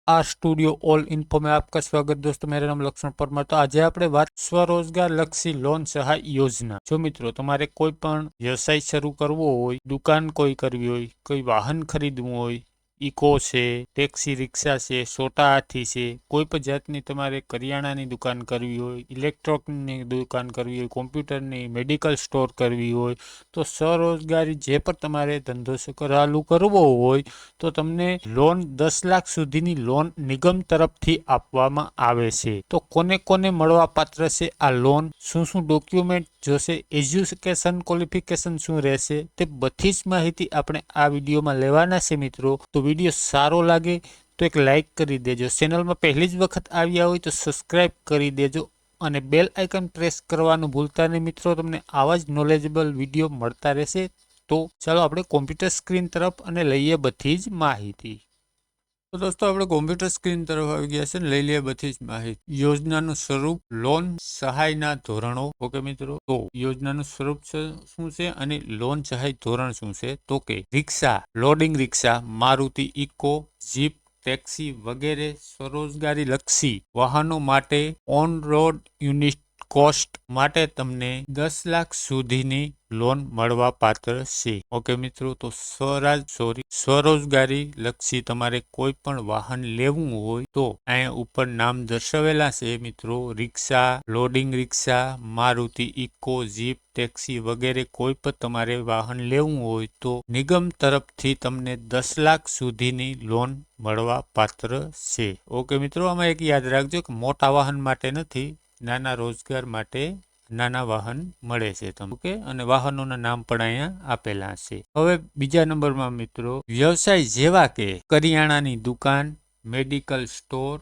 Are studio all info में आपका स्वागत। दोस्तों मेरा नाम लक्ष्मण परमार। तो आज આપણે વાત સ્વરોજગાર લક્ષી લોન સહાય યોજના। જો મિત્રો તમારે કોઈ પણ વ્યવસાય શરૂ કરવો હોય, દુકાન કોઈ કરવી હોય, કોઈ વાહન ખરીદવું હોય, ઇકો છે, ટેક્સી રિક્ષા છે, સોટા હાથી છે, કોઈ પણ જાતની તમારે કરિયાણાની દુકાન કરવી હોય, ઇલેક્ટ્રોનિકની દુકાન કરવી હોય, કોમ્પ્યુટરની, મેડિકલ સ્ટોર કરવી હોય, તો સ્વરોજગારી જે પણ તમારે ધંધો ચાલુ કરવો હોય તો તમને લોન 10 લાખ સુધીની લોન નિગમ તરફથી આપવામાં આવે છે। તો કોને કોને મળવા પાત્ર છે આ લોન, શું ડોક્યુમેન્ટ જોશે, એજ્યુકેશન ક્વોલિફિકેશન શું રહેશે, તે બધી જ માહિતી આપણે આ વિડીયોમાં લેવાના છે મિત્રો। તો વિડીયો સારો લાગે તો એક લાઈક કરી દેજો, ચેનલમાં પહેલી જ વખત આવ્યા હોય તો સબસ્ક્રાઇબ કરી દેજો અને બેલ આઇકન પ્રેસ કરવાનું ભૂલતા નહીં મિત્રો। તમને આવા જ નોલેજેબલ વિડીયો મળતા રહેશે। તો ચાલો આપણે કોમ્પ્યુટર સ્ક્રીન તરફ અને લઈએ બધી જ માહિતી। તો દોસ્તો આપણે કોમ્પ્યુટર સ્ક્રીન તરફ આવી ગયા છે, લઈ લઈએ બધી જ માહિતી। યોજનાનું સ્વરૂપ, લોન સહાયના ધોરણો। ઓકે મિત્રો, તો યોજનાનું સ્વરૂપ શું છે અને લોન સહાય ધોરણ શું છે? તો કે રિક્ષા, લોડિંગ રિક્ષા, મારુતિ ઇકો, જીપ, ટેક્સી વગેરે સ્વરોજગારી લક્ષી વાહનો માટે ઓન રોડ યુનિટ કોસ્ટ માટે તમને 10 લાખ સુધીની લોન મળવા પાત્ર છે। ઓકે મિત્રો, તો સ્વરોજગારી લક્ષી તમારે કોઈ પણ વાહન લેવું હોય તો અહીંયા ઉપર નામ દર્શાવેલા છે મિત્રો, રિક્ષા, લોડિંગ રિક્ષા, મારુતિ ઇકો, જીપ, ટેક્સી વગેરે કોઈ પણ તમારે વાહન લેવું હોય તો નિગમ તરફથી તમને 10 લાખ સુધીની લોન મળવા પાત્ર છે। ઓકે મિત્રો, આમાં એક યાદ રાખજો કે મોટા વાહન માટે નથી, નાના રોજગાર માટે નાના વાહન મળે છે તમને। ઓકે, અને વાહનોના નામ પણ અહીંયા આપેલા છે। હવે બીજા નંબરમાં મિત્રો, વ્યવસાય જેવા કે કરિયાણાની દુકાન, medical store,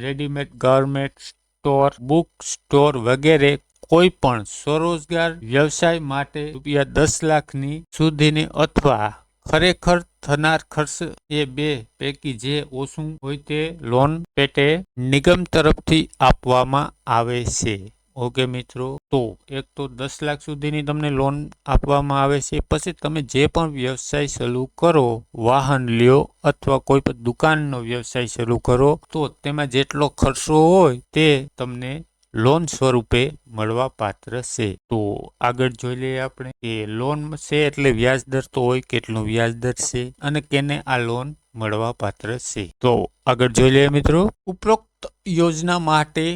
readymade garment store, book store વગેરે કોઈ પણ સ્વરોજગાર વ્યવસાય માટે ₹10 લાખની સુધીની અથવા ખરેખર થનાર ખર્ચ એ બે પૈકી જે ઓછું હોય તે લોન પેટે નિગમ તરફથી આપવામાં આવે છે। ઓકે મિત્રો, તો એક તો 10 લાખ સુધીની તમને લોન આપવામાં આવે છે। પછી તમે જે પણ વ્યવસાય શરૂ કરો, વાહન લ્યો અથવા કોઈ પણ દુકાનનો વ્યવસાય શરૂ કરો તો તેમાં જેટલો ખર્ચો હોય તે તમને લોન સ્વરૂપે મળવા પાત્ર છે। તો આગળ જોઈ લઈએ આપણે કે લોન છે એટલે વ્યાજ દર તો હોય, કેટલું વ્યાજ દર છે અને કેને આ લોન મળવા પાત્ર છે। તો આગળ જોઈ લઈએ મિત્રો, ઉપરોક્ત યોજના માટે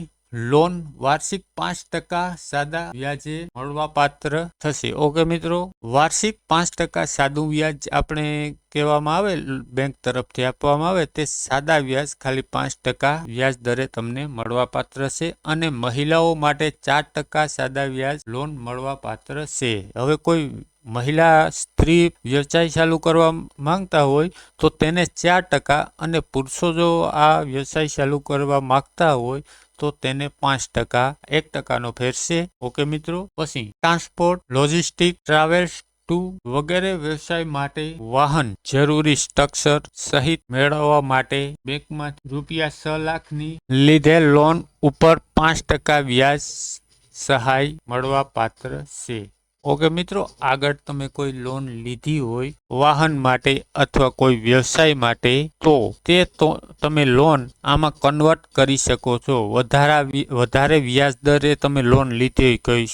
લોન વાર્ષિક 5% સાદા વ્યાજે મળવા પાત્ર થશે। ઓકે મિત્રો, વાર્ષિક 5% સાદું વ્યાજ આપણે કહેવામાં આવે, બેંક તરફથી આપવામાં આવે તે સાદા વ્યાજ ખાલી 5% વ્યાજ દરે તમને મળવા પાત્ર છે અને મહિલાઓ માટે 4% સાદા વ્યાજ લોન મળવા પાત્ર છે। હવે કોઈ મહિલા સ્ત્રી વ્યવસાય ચાલુ કરવા માંગતા હોય તો તેને 4% અને પુરુષો જો આ વ્યવસાય ચાલુ કરવા માંગતા હોય તો તેને 5%, 1%નો ફેર છે। ઓકે મિત્રો, પછી ટ્રાન્સપોર્ટ, લોજિસ્ટિક, ટ્રાવેલ્સ વગેરે વ્યવસાય માટે વાહન જરૂરી સ્ટ્રક્ચર સહિત મેળવવા માટે બેંકમાં ₹6 લાખની લીધેલ લોન ઉપર 5% વ્યાજ સહાય મળવા પાત્ર છે। ઓકે મિત્રો, આગળ તમે કોઈ લોન લીધી હોય વાહન માટે અથવા કોઈ વ્યવસાય માટે તો તે તમે લોન આમાં કન્વર્ટ કરી શકો છો। વધારે વ્યાજ દરે તમે લોન લીધી કોઈ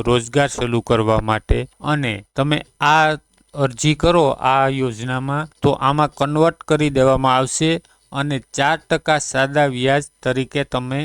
રોજગાર શરૂ કરવા માટે અને તમે આ અરજી કરો આ યોજનામાં તો આમાં કન્વર્ટ કરી દેવામાં આવશે અને 4% સાદા વ્યાજ તરીકે તમે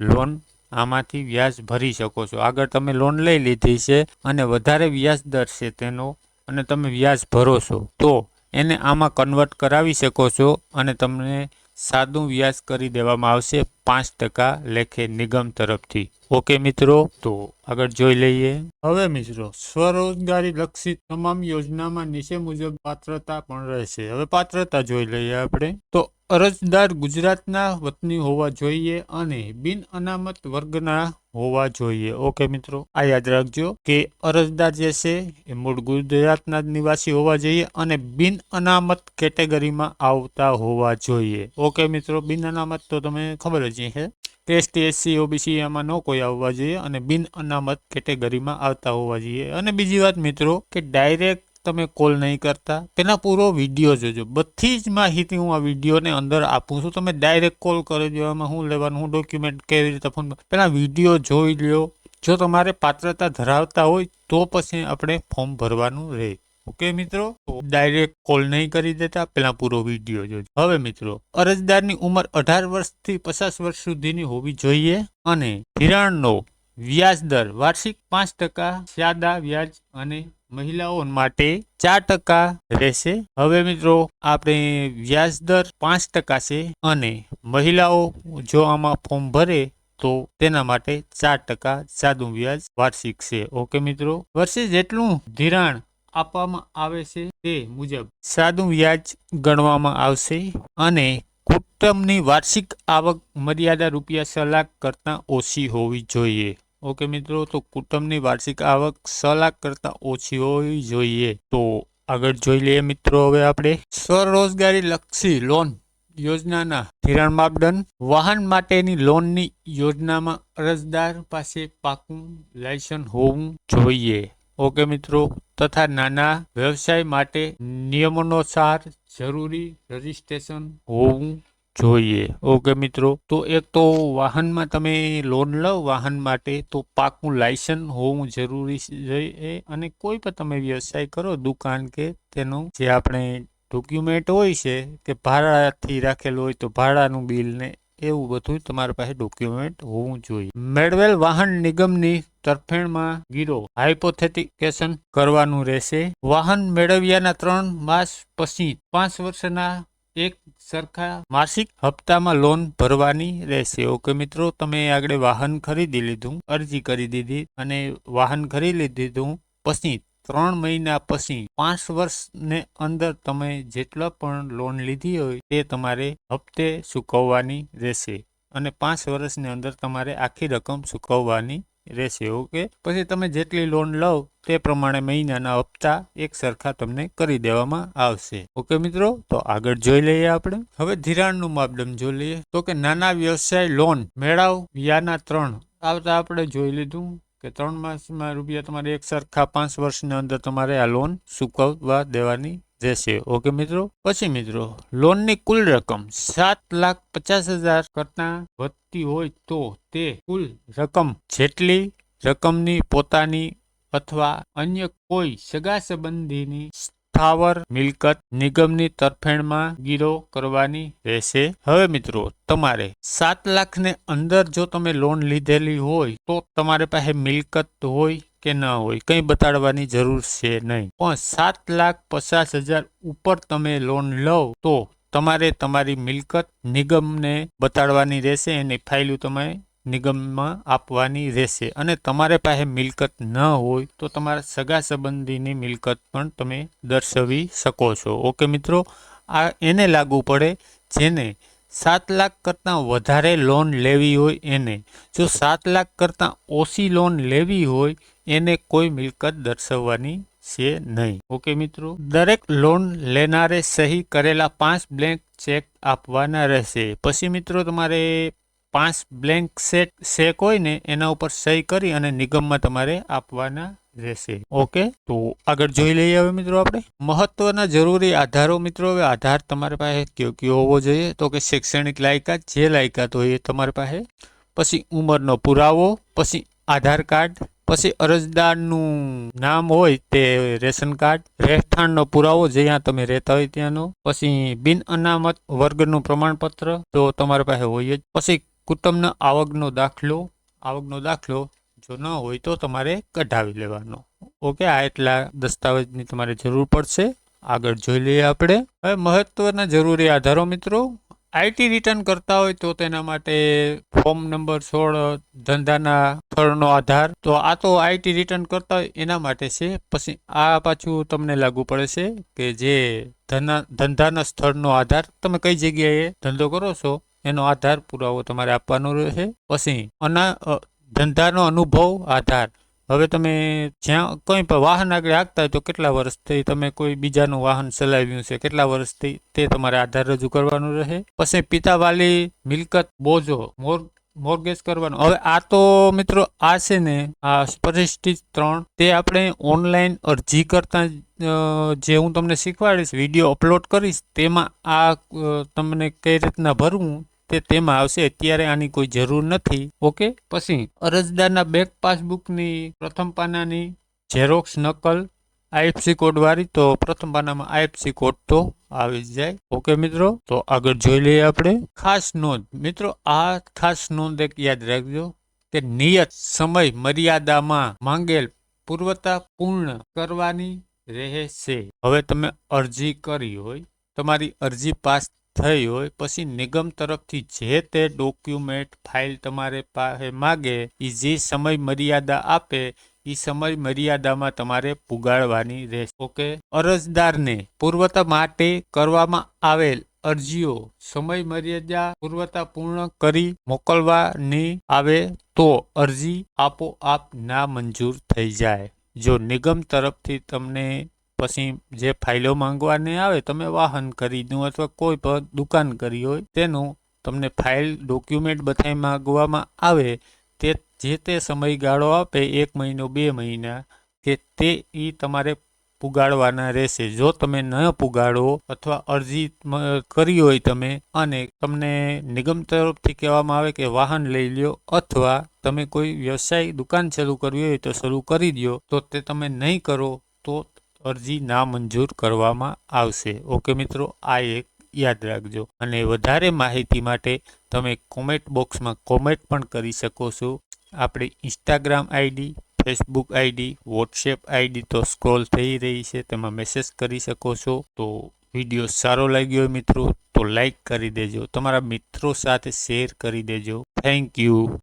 લોન આમાંથી વ્યાજ ભરી શકો છો। આગળ તમે લોન લઈ લીધી છે અને વધારે વ્યાજ દર છે તેનો અને તમે વ્યાજ ભરો છો તો એને આમાં કન્વર્ટ કરાવી શકો છો અને તમને સાદું વ્યાજ કરી દેવામાં આવશે 5% લેખે નિગમ તરફથી। ઓકે મિત્રો, તો આગળ જોઈ લઈએ। હવે મિત્રો, સ્વરોજગારી લક્ષી તમામ યોજનામાં નીચે મુજબ પાત્રતા પણ રહેશે। હવે પાત્રતા જોઈ લઈએ આપણે। તો અરજદાર ગુજરાતના વતની હોવા જોઈએ અને બિન અનામત વર્ગના હોવા જોઈએ। ઓકે મિત્રો, આ યાદ રાખજો કે અરજદાર જે છે એ મૂળ ગુજરાતના નિવાસી હોવા જોઈએ અને બિન અનામત કેટેગરીમાં આવતા હોવા જોઈએ। ઓકે મિત્રો, બિન અનામત તો તમે ખબર જ છે, એસટી, એસસી, ઓબીસી એમાં ન કોઈ આવવા જોઈએ અને બિન અનામત કેટેગરીમાં આવતા હોવા જોઈએ। અને બીજી વાત મિત્રો કે ડાયરેક્ટ તમે કોલ નહીં કરતા, તેના પૂરો વિડીયો જોજો. બધી જ માહિતી હું આ વિડીયોને અંદર આપું છું. તમે ડાયરેક્ટ કોલ કરી દો, એમાં શું લેવાનું, હું ડોક્યુમેન્ટ કેવી રીતે ફોન, પહેલાં વિડીયો જોઈ લ્યો. જો તમારે પાત્રતા ધરાવતા હોય તો પછી આપણે ફોર્મ ભરવાનું રહે. ઓકે મિત્રો, ડાયરેક્ટ કોલ નહીં કરી દેતા, પેલા પૂરો વિડીયો જોજો. હવે મિત્રો, અરજદારની ઉંમર 18 વર્ષથી 50 વર્ષ સુધીની હોવી જોઈએ અને ધિરાણનો વ્યાજ દર વાર્ષિક 5% સાદા વ્યાજ અને મહિલાઓ માટે 4% રહેશે. હવે મિત્રો, આપણે વ્યાજ દર 5% છે અને મહિલાઓ જો આમાં ફોર્મ ભરે તો તેના માટે 4% સાદું વ્યાજ વાર્ષિક છે. ઓકે મિત્રો, વર્ષે જેટલું ધિરાણ આપવામાં આવે છે તે મુજબ સાદું વ્યાજ ગણવામાં આવશે અને કુટુંબની વાર્ષિક આવક મર્યાદા ₹6 લાખ કરતાં ઓછી હોવી જોઈએ. ઓકે મિત્રો, તો કુટુંબની વાર્ષિક આવક 6 લાખ કરતાં ઓછી હોવી જોઈએ. તો આગળ જોઈ લઈએ મિત્રો. હવે આપણે સ્વરોજગારી લક્ષી લોન યોજનાના ધિરાણ માપદંડ. વાહન માટેની લોનની યોજનામાં અરજદાર પાસે પાકું લાયસન્સ હોવું જોઈએ. ઓકે મિત્રો, તથા નાના વ્યવસાય માટે નિયમાનુસાર જરૂરી રજીસ્ટ્રેશન હોવું જોઈએ. ઓકે મિત્રો, તો એક તો વાહનમાં તમે લોન લો વાહન માટે તો પાકું લાયસન્સ હોવું જરૂરી છે. અને કોઈ પણ તમે વ્યવસાય કરો, દુકાન કે તેનું જે આપણે ડોક્યુમેન્ટ હોય છે કે ભાડાથી રાખેલું હોય તો ભાડાનું બિલ ને એવું બધું તમારી પાસે ડોક્યુમેન્ટ હોવું જોઈએ. મેળવેલ વાહન નિગમની તરફેણમાં ગીરો હાઇપોથેટિકેશન કરવાનું રહેશે. વાહન મેળવ્યાના 3 માસ પછી 5 વર્ષના એક સરખા માસિક હપ્તામાં લોન ભરવાની રહેશે. ઓકે મિત્રો, તમે આગળ વાહન ખરીદી લીધું, અરજી કરી દીધી અને વાહન ખરીદી લીધું, પછી 3 મહિના પછી 5 વર્ષને અંદર તમે જેટલા પણ લોન લીધી હોય તે તમારે હપ્તે ચૂકવવાની રહેશે અને 5 વર્ષની અંદર તમારે આખી રકમ ચૂકવવાની રહેશે. ઓકે, પછી તમે જેટલી લોન લો તે પ્રમાણે મહિનાના હપ્તા એક સરખા તમને કરી દેવામાં આવશે. ઓકે મિત્રો, તો આગળ જોઈ લઈએ આપણે. હવે ધિરાણનું માપદંડ જોઈ લઈએ. તો કે નાના વ્યવસાય લોન મેળવ્યાના 3 આવતા આપણે જોઈ લીધું કે 3 માસમાં રૂપિયા તમારે એક સરખા 5 વર્ષની અંદર તમારે આ લોન ચૂકવવા દેવાની રહેશે. ઓકે મિત્રો, પછી મિત્રો, લોનની કુલ રકમ 7,50,000 કરતાં વધતી હોય તો તે કુલ રકમ જેટલી રકમની પોતાની અથવા અન્ય કોઈ સગા સંબંધીની સ્થાવર મિલકત નિગમની તરફેણમાં ગીરો કરવાની રહેશે. હવે મિત્રો, તમારે 7 લાખને અંદર જો તમે લોન લીધેલી હોય તો તમારે પાસે મિલકત હોય કે ન હોય કંઈ બતાડવાની જરૂર છે નહીં. પણ 7,50,000 ઉપર તમે લોન લો તો તમારે તમારી મિલકત નિગમને બતાડવાની રહેશે. એની ફાઇલું તમે નિગમમાં આપવાની રહેશે. અને તમારે પાસે મિલકત ન હોય તો તમારા સગા સંબંધીની મિલકત પણ તમે દર્શાવી શકો છો. ઓકે મિત્રો, આ એને લાગુ પડે જેને 7 લાખ કરતાં વધારે લોન લેવી હોય એને. જો 7 લાખ કરતાં ઓછી લોન લેવી હોય એને કોઈ મિલકત દર્શાવવાની છે નહીં. ઓકે મિત્રો, દરેક લોન લેનારે સહી કરેલા 5 બ્લેન્ક ચેક આપવાના રહેશે. પછી મિત્રો, તમારે 5 બ્લેન્ક ચેક હોય ને એના ઉપર સહી કરી અને નિગમમાં તમારે આપવાના રહેશે. ઓકે, તો આગળ જોઈ લઈએ હવે મિત્રો આપણે મહત્વના જરૂરી આધારો. મિત્રો, હવે આધાર તમારી પાસે કયો હોવો જોઈએ તો કે શૈક્ષણિક લાયકાત, જે લાયકાત હોય એ તમારી પાસે, પછી ઉંમરનો પુરાવો, પછી આધાર કાર્ડ, પછી અરજદારનું નામ હોય તે રેશન કાર્ડ, રહેઠાણનો પુરાવો જ્યાં તમે રહેતા હોય ત્યાંનો, પછી બિન અનામત વર્ગનું પ્રમાણપત્ર તો તમારી પાસે હોય જ, પછી કુટુંબના આવકનો દાખલો જો ન હોય તો તમારે કઢાવી લેવાનો. ઓકે, આ એટલા દસ્તાવેજની તમારે જરૂર પડશે. આગળ જોઈ લઈએ આપણે હવે મહત્વના જરૂરી આધારો. મિત્રો, આઈટી રિટર્ન કરતા હોય તો તેના માટે ફોર્મ નંબર 16 ધંધાના સ્થળનો આધાર. તો આ તો આઈટી રિટર્ન કરતા હોય એના માટે છે. પછી આ પાછું તમને લાગુ પડે છે કે જે ધંધાના સ્થળનો આધાર, તમે કઈ જગ્યાએ ધંધો કરો છો એનો આધાર પુરાવો તમારે આપવાનો રહેશે. પછી ધંધાનો અનુભવ આધાર. હવે તમે જ્યાં કોઈ પણ વાહન આગળ હાંકતા હોય તો કેટલા વર્ષથી તમે કોઈ બીજાનું વાહન ચલાવ્યું છે, કેટલા વર્ષથી તે તમારે આધાર રજૂ કરવાનું રહે. પછી પિતા વાલી મિલકત બોજો મોર્ગેજ કરવાનું. હવે આ તો મિત્રો આ છે ને આ પરિસ્થિતિ 3 તે આપણે ઓનલાઈન અરજી કરતા જે હું તમને શીખવાડીશ, વિડીયો અપલોડ કરીશ, તેમાં આ તમને કઈ રીતના ભરવું તે તેમાં આવશે. અત્યારે આની કોઈ જરૂર નથી. ઓકે. પછી અરજદારના બેંક પાસબુકની પ્રથમ પાનાની ઝેરોક્સ નકલ આઈએફસી કોડ વાળી, તો પ્રથમ પાનામાં આઈએફસી કોડ તો આવી જ જાય. ઓકે મિત્રો, તો આગળ જોઈ લઈએ આપણે. ખાસ નોંધ મિત્રો, આ ખાસ નોંધ એક યાદ રાખજો કે નિયત સમય મર્યાદામાં માંગેલ પૂર્વતા પૂર્ણ કરવાની રહેશે. હવે તમે અરજી કરી હોય, તમારી અરજી પાસ થઈ હોય, પછી નિગમ તરફથી જે તે ડોક્યુમેન્ટ ફાઇલ તમારે પાસે માગે, એ જે સમય મર્યાદા આપે એ સમય મર્યાદામાં તમારે પુગાડવાની રહેશે. ઓકે. અરજદારને પૂર્વતા માટે કરવામાં આવેલ અરજીઓ સમય મર્યાદા પૂર્વતા પૂર્ણ કરી મોકલવાની આવે તો અરજી આપોઆપ નામંજૂર થઈ જાય. જો નિગમ તરફથી તમને પછી જે ફાઇલો માંગવાની આવે, તમે વાહન ખરીદ્યું અથવા કોઈ પણ દુકાન કરી હોય તેનું તમને ફાઇલ ડોક્યુમેન્ટ બધા માંગવામાં આવે, તે જે તે સમયગાળો આપે, 1 મહિનો 2 મહિના કે તે એ તમારે પુગાડવાના રહેશે. જો તમે ન પુગાડો અથવા અરજી કરી હોય તમે અને તમને નિગમ તરફથી કહેવામાં આવે કે વાહન લઈ લ્યો અથવા તમે કોઈ વ્યવસાય દુકાન શરૂ કરવી હોય તો શરૂ કરી દો, તો તે તમે નહીં કરો તો અરજી નામંજૂર કરવામાં આવશે. ઓકે મિત્રો, આ એક યાદ રાખજો. અને વધારે માહિતી માટે તમે કોમેન્ટ બોક્સમાં કોમેન્ટ પણ કરી શકો છો. આપણી Instagram ID, Facebook ID, WhatsApp ID તો સ્ક્રોલ થઈ રહી છે, તેમાં મેસેજ કરી શકો છો. તો વિડીયો સારો લાગ્યો હોય મિત્રો તો લાઈક કરી દેજો, તમારા મિત્રો સાથે શેર કરી દેજો. Thank you.